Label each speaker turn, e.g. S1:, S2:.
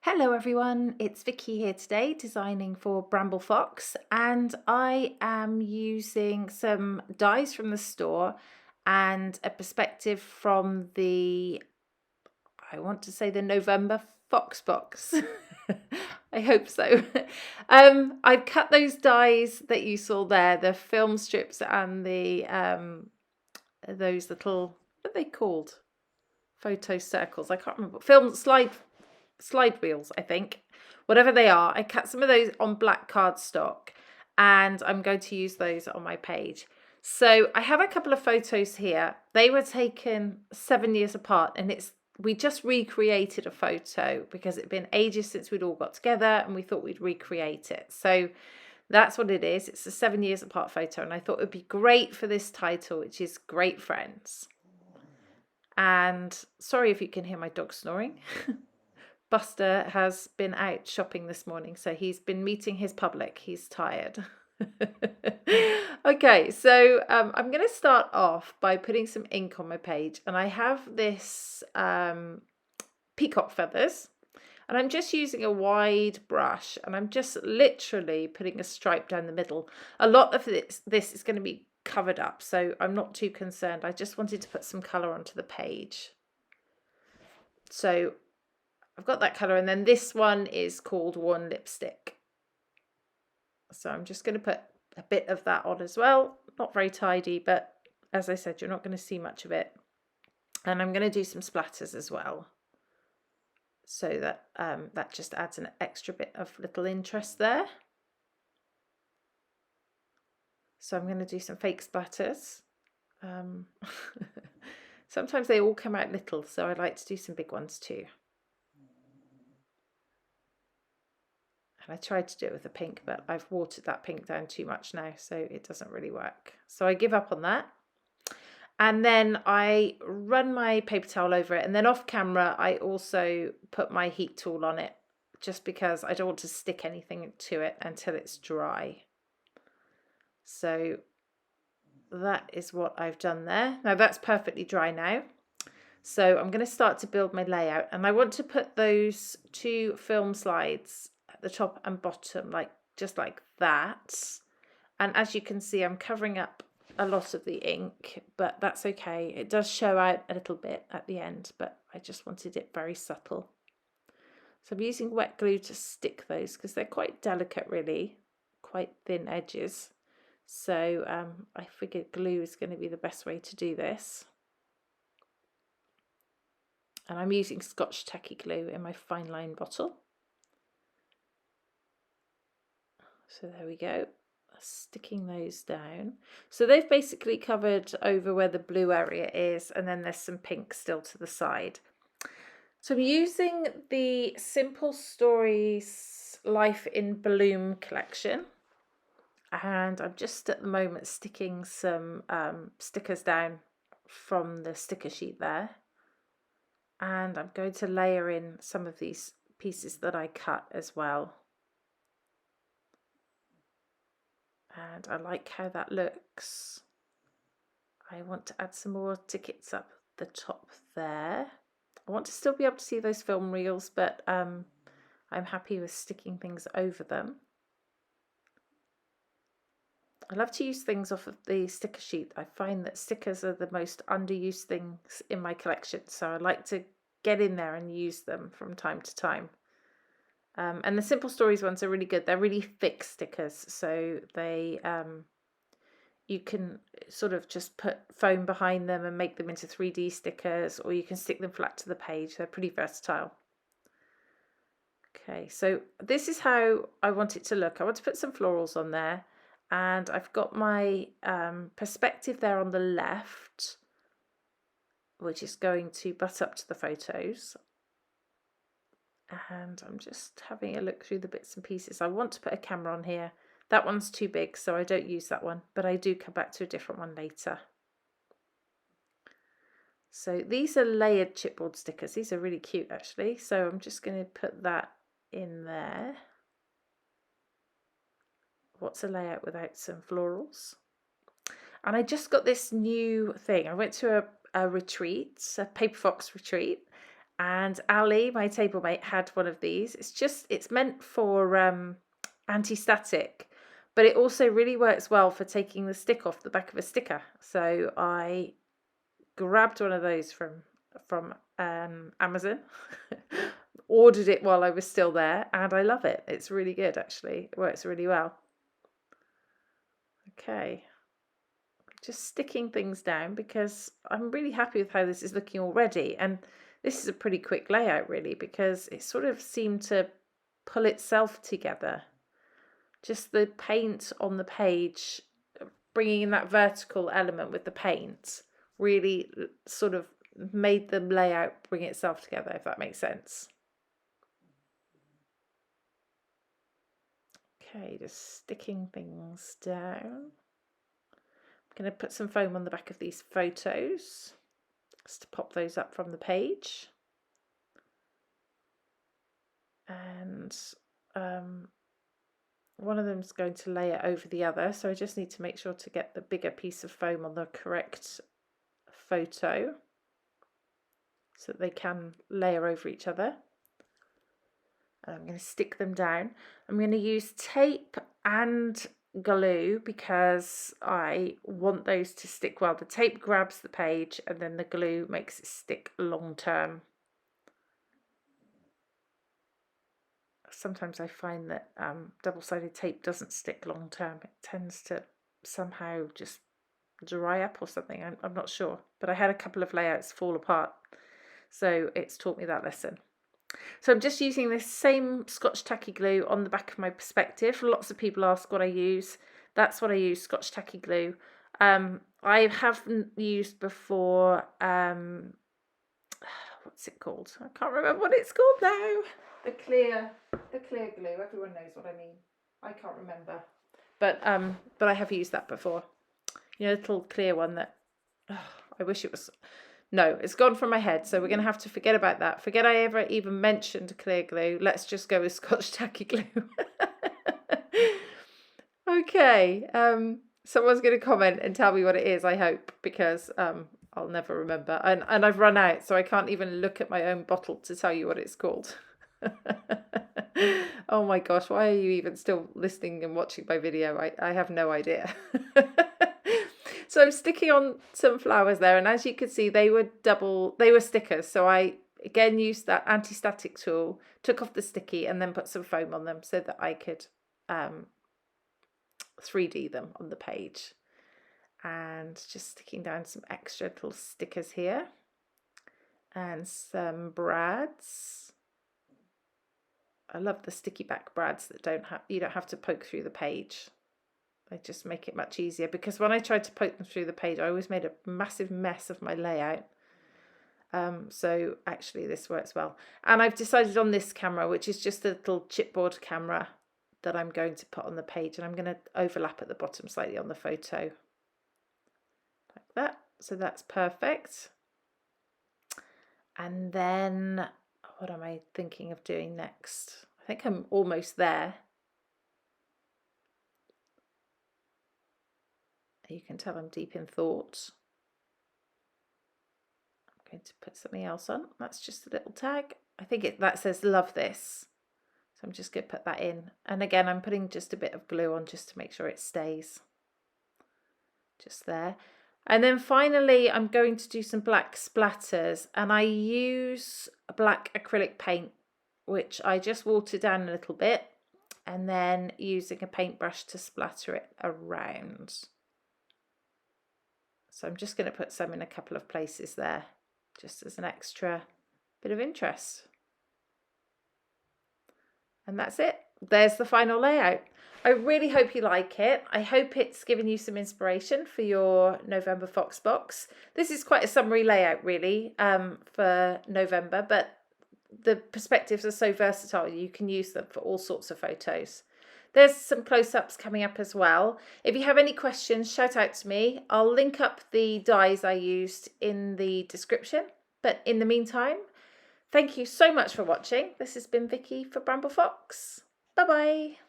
S1: Hello everyone, it's Vicky here today designing for Bramble Fox, and I am using some dies from the store and a perspective from I want to say the November Fox box. I hope so. I've cut those dies that you saw there, the film strips and those little, what are they called? Photo circles. I can't remember. Film slide wheels, I think. Whatever they are, I cut some of those on black cardstock and I'm going to use those on my page. So I have a couple of photos here. They were taken 7 years apart, and we just recreated a photo because it'd been ages since we'd all got together and we thought we'd recreate it. So that's what it is. It's a 7 years apart photo, and I thought it would be great for this title, which is Great Friends. And sorry if you can hear my dog snoring. Buster has been out shopping this morning, so he's been meeting his public. He's tired. Okay, so I'm going to start off by putting some ink on my page, and I have this peacock feathers, and I'm just using a wide brush, and I'm just literally putting a stripe down the middle. A lot of this is going to be covered up, so I'm not too concerned. I just wanted to put some colour onto the page. So I've got that colour, and then this one is called Worn Lipstick. So I'm just going to put a bit of that on as well. Not very tidy, but as I said, you're not going to see much of it. And I'm going to do some splatters as well, so that that just adds an extra bit of little interest there. So I'm going to do some fake splatters. Sometimes they all come out little, so I like to do some big ones too. I tried to do it with a pink, but I've watered that pink down too much now, so it doesn't really work. So I give up on that. And then I run my paper towel over it, and then off camera I also put my heat tool on it, just because I don't want to stick anything to it until it's dry. So that is what I've done there. Now that's perfectly dry now. So I'm going to start to build my layout, and I want to put those two film slides at the top and bottom, just like that. And as you can see, I'm covering up a lot of the ink, but that's okay. It does show out a little bit at the end, but I just wanted it very subtle. So I'm using wet glue to stick those because they're quite delicate, really, quite thin edges. So I figured glue is going to be the best way to do this. And I'm using Scotch Tacky glue in my fine line bottle. So there we go, sticking those down. So they've basically covered over where the blue area is, and then there's some pink still to the side. So I'm using the Simple Stories Life in Bloom collection, and I'm just at the moment sticking some stickers down from the sticker sheet there. And I'm going to layer in some of these pieces that I cut as well. And I like how that looks. I want to add some more tickets up the top there. I want to still be able to see those film reels, but I'm happy with sticking things over them. I love to use things off of the sticker sheet. I find that stickers are the most underused things in my collection, so I like to get in there and use them from time to time. And the Simple Stories ones are really good. They're really thick stickers, so they you can sort of just put foam behind them and make them into 3D stickers, or you can stick them flat to the page. They're pretty versatile. Okay, so this is how I want it to look. I want to put some florals on there, and I've got my perspective there on the left, which is going to butt up to the photos. And I'm just having a look through the bits and pieces. I want to put a camera on here. That one's too big, so I don't use that one, but I do come back to a different one later. So these are layered chipboard stickers. These are really cute, actually. So I'm just going to put that in there. What's a layout without some florals? And I just got this new thing. I went to a retreat, a Paper Fox retreat, And Ali, my table mate, had one of these. It's meant for anti-static, but it also really works well for taking the stick off the back of a sticker. So I grabbed one of those from Amazon, ordered it while I was still there, and I love it. It's really good, actually. It works really well. Okay, just sticking things down because I'm really happy with how this is looking already. And this is a pretty quick layout, really, because it sort of seemed to pull itself together. Just the paint on the page, bringing in that vertical element with the paint, really sort of made the layout bring itself together, if that makes sense. Okay, just sticking things down. I'm going to put some foam on the back of these photos just to pop those up from the page. And one of them is going to layer over the other, so I just need to make sure to get the bigger piece of foam on the correct photo so that they can layer over each other. And I'm going to stick them down. I'm going to use tape and glue because I want those to stick well. The tape grabs the page and then the glue makes it stick long term. Sometimes I find that double-sided tape doesn't stick long term. It tends to somehow just dry up or something. I'm not sure, but I had a couple of layouts fall apart, so it's taught me that lesson. So I'm just using this same Scotch tacky glue on the back of my perspective. Lots of people ask what I use. That's what I use, Scotch tacky glue. I haven't used before, what's it called? I can't remember what it's called now. The clear glue. Everyone knows what I mean. I can't remember. But I have used that before. You know, the little clear one that I wish it was. No, it's gone from my head, so we're going to have to forget about that. Forget I ever even mentioned clear glue. Let's just go with Scotch tacky glue. Okay, someone's going to comment and tell me what it is, I hope, because I'll never remember. And I've run out, so I can't even look at my own bottle to tell you what it's called. Oh my gosh, why are you even still listening and watching my video? I have no idea. So I'm sticking on some flowers there, and as you can see, they were stickers. So I again used that anti-static tool, took off the sticky, and then put some foam on them so that I could 3D them on the page. And just sticking down some extra little stickers here, and some brads. I love the sticky back brads that you don't have to poke through the page. They just make it much easier, because when I tried to poke them through the page, I always made a massive mess of my layout. So actually this works well. And I've decided on this camera, which is just a little chipboard camera, that I'm going to put on the page, and I'm going to overlap at the bottom slightly on the photo. Like that. So that's perfect. And then what am I thinking of doing next? I think I'm almost there. You can tell I'm deep in thought. I'm going to put something else on. That's just a little tag. I think that says love this. So I'm just going to put that in. And again, I'm putting just a bit of glue on just to make sure it stays. Just there. And then finally, I'm going to do some black splatters. And I use a black acrylic paint, which I just water down a little bit. And then using a paintbrush to splatter it around. So I'm just going to put some in a couple of places there, just as an extra bit of interest. And that's it. There's the final layout. I really hope you like it. I hope it's given you some inspiration for your November Fox box. This is quite a summary layout, really, for November, but the perspectives are so versatile. You can use them for all sorts of photos. There's some close-ups coming up as well. If you have any questions, shout out to me. I'll link up the dies I used in the description. But in the meantime, thank you so much for watching. This has been Vicky for Bramble Fox. Bye-bye.